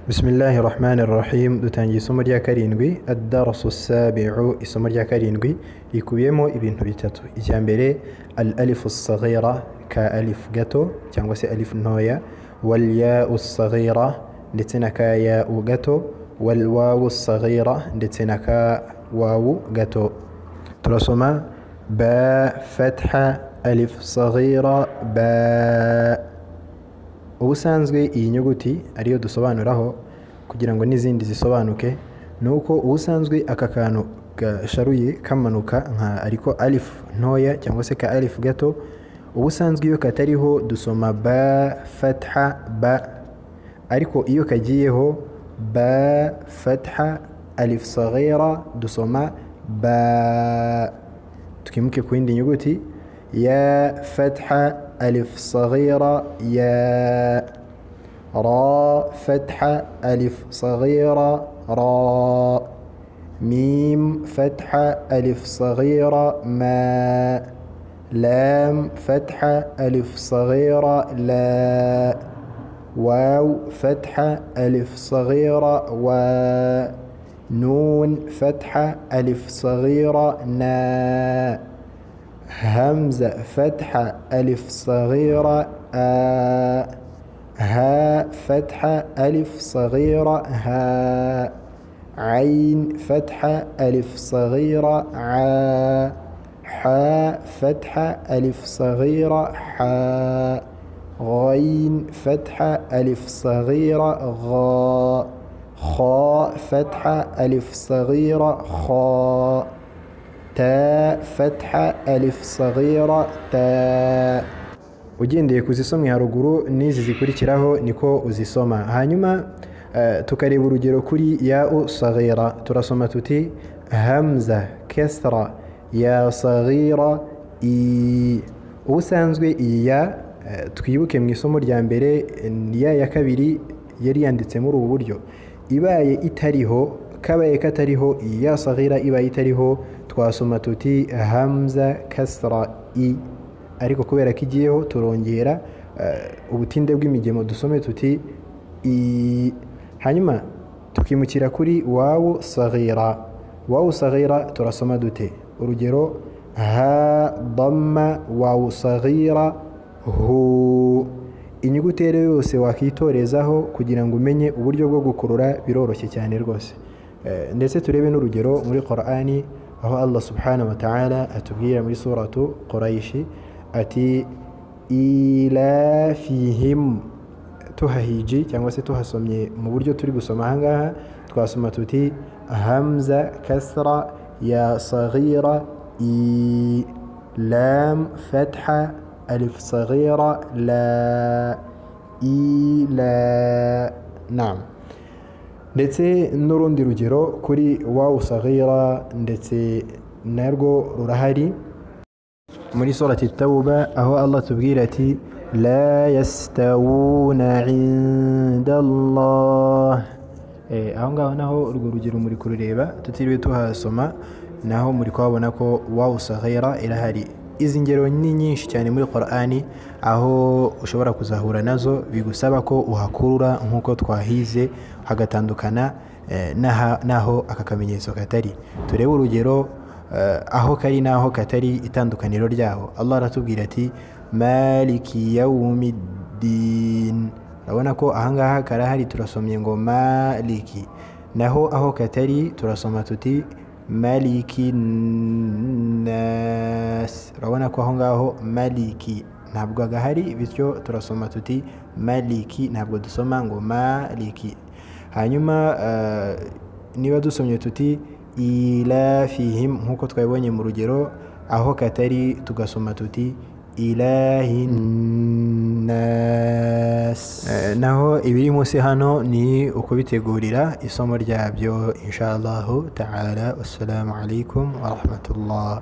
Bismillahi rahmani rahim. Dutangiye isomo rya karindwi ad-darasu as-sabi'u, isomo rya karindwi rikubiyemo ibintu bitatu. Icya mbere al alifu as-saghira, ka alif gato cyangwa se alif ntoya, wal ya'u as-saghira ndetse na ka ya'u gato, wal wawu as-saghira ndetse na ka wawu gato. Turasoma ba fatha alif saghira ba. Ubusanzwe iyi nyuguti ariyo dusobanuraho kugira ngo n'izindi zisobanuke, nuko ubusanzwe aka kantu gasharuye kamanuka nka ariko alif ntoya cyangwa se ka alif gato, ubusanzwe iyo katariho dusoma ba fatha ba, ariko iyo kagiyeho ba fatha alif saghira dusoma ba. Tukimuke ku yindi nyuguti ya fatha ألف صغيرة يا، را فتحة ألف صغيرة را، ميم فتحة ألف صغيرة ما، لام فتحة ألف صغيرة لا، واو فتحة ألف صغيرة وا، نون فتحة ألف صغيرة نا، همزة فتحة ألف صغيرة آ، ها فتحة ألف صغيرة ها، عين فتحة ألف صغيرة عا، حاء فتحة ألف صغيرة حا، غين فتحة ألف صغيرة غا، خاء فتحة ألف صغيرة خا، تا فتحة ألف صغيرة تا. Ugendeye kuzisomwe haruguru n'izi zikurikiraho niko uzisoma. Hanyuma tukareba urugero kuri ya'u saghira. Turasoma tuti hamza kasra ya saghira i. Ubusanzwe iyi ya twibuke mu isomo rya mbere ya kabiri yari yanditse muri ubu buryo, ibaye itariho kabaye katariho ya saghira ibaye itariho twasoma tuti hamza kasra i, ariko kubera kigiyeho turongera ubutinde bw'imigemo dusome tuti i. Hanyuma tukimukira kuri wawu saghira. Wawu saghira turasoma dute? Urugero ha damma wawu saghira hu. Inyuguti yose wakitorezaho kugira ngo umenye uburyo bwo gukurura biroroshye cyane rwose. Ndetse turebe n'urugero muri Qur'ani aho Allah subhanahu wa ta'ala atubwira muri suratu Quraysh ati ila fihim, tuhahiji cyangwa se tuhasomye mu buryo turi gusoma ahangaha twasoma tuti hamza kasra ya saghira i, lam fatha alif saghira la ila. Naam. Ndetse n'urundi rugero kuri wawu saghira ndetse narwo rurahari muri surati Tawba aho Allah tubwira ati la yastawuna inda Allah. Aho ngaho naho urwo rugero muri kurureba tutiriwe tuhasoma, naho muri kuhabona ko wawu saghira irahari. Izi ngero ni nyinshi cyane muri Qur'ani aho ushobora kuzahura nazo bigusaba ko uhakurura nk'uko twahize hagatandukana naho aka kamenyetso katari. Turebe urugero aho kari naho katari, itandukaniro ryaho. Allah aratubwira ati maliki yawmiddin. Urabona ko ahangaha karahari turasomye ngo maliki, naho aho katari turasoma tuti maliki nas. Urabona ko aho ngaho maliki ntabwo agahari, bityo turasoma tuti maliki, ntabwo dusoma ngo maliki. Hanyuma niba dusomye tuti ila fihim nkuko twabibonye mu rugero, aho katari tugasoma tuti ilahin nas. Naho ibiri munsi hano ni ukubitegurira isomo ryabyo inshallah ta'ala. Wassalamu alaikum wa rahmatullah.